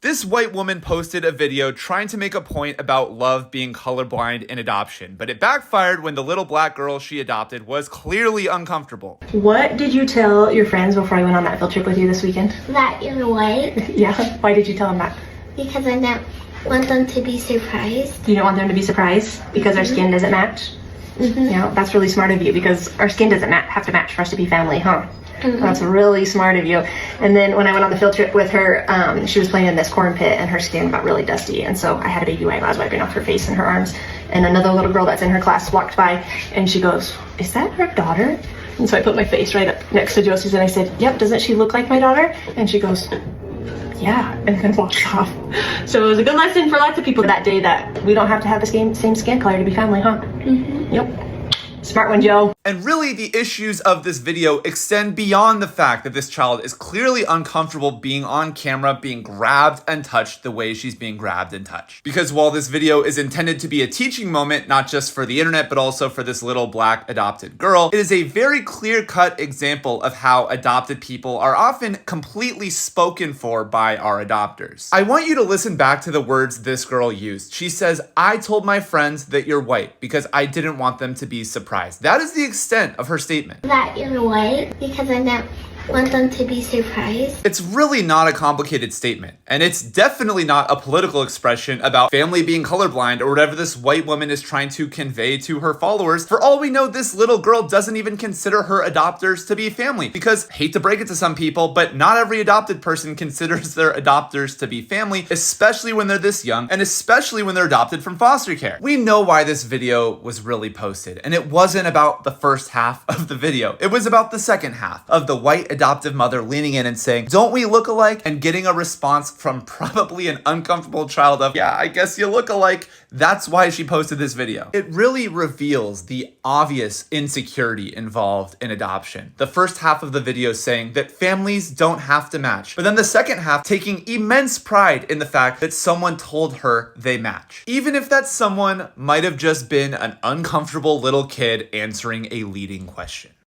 This white woman posted a video trying to make a point about love being colorblind in adoption, but it backfired when the little black girl she adopted was clearly uncomfortable. What did you tell your friends before I went on that field trip with you this weekend? That you're white. Yeah, why did you tell them that? Because I don't want them to be surprised. You don't want them to be surprised because our skin doesn't match? Yeah, that's really smart of you because our skin doesn't have to match for us to be family, huh? That's really smart of you. And then when I went on the field trip with her, she was playing in this corn pit and her skin got really dusty. And so I had a baby wipe. I was wiping off her face and her arms. And another little girl that's in her class walked by and she goes, "Is that her daughter?" And so I put my face right up next to Josie's and I said, "Yep, doesn't she look like my daughter?" And she goes, "Yeah," and then walked off. So it was a good lesson for lots of people that day that we don't have to have the same skin color to be family, huh? Yep. Smart one, Joe. And really, the issues of this video extend beyond the fact that this child is clearly uncomfortable being on camera, being grabbed and touched the way she's being grabbed and touched. Because while this video is intended to be a teaching moment, not just for the internet, but also for this little black adopted girl, it is a very clear-cut example of how adopted people are often completely spoken for by our adopters. I want you to listen back to the words this girl used. She says, "I told my friends that you're white because I didn't want them to be surprised." That is the extent of her statement. That you're white because I don't want them to be surprised. It's really not a complicated statement, and it's definitely not a political expression about family being colorblind or whatever this white woman is trying to convey to her followers. For all we know, this little girl doesn't even consider her adopters to be family because, hate to break it to some people, but not every adopted person considers their adopters to be family, especially when they're this young and especially when they're adopted from foster care. We know why this video was really posted, and it wasn't about the first half of the video. It was about the second half of the white adoptive mother leaning in and saying, "Don't we look alike?" and getting a response from probably an uncomfortable child of, "Yeah, I guess you look alike." That's why she posted this video. It really reveals the obvious insecurity involved in adoption. The first half of the video saying that families don't have to match, but then the second half taking immense pride in the fact that someone told her they match. Even if that someone might have just been an uncomfortable little kid answering a leading question.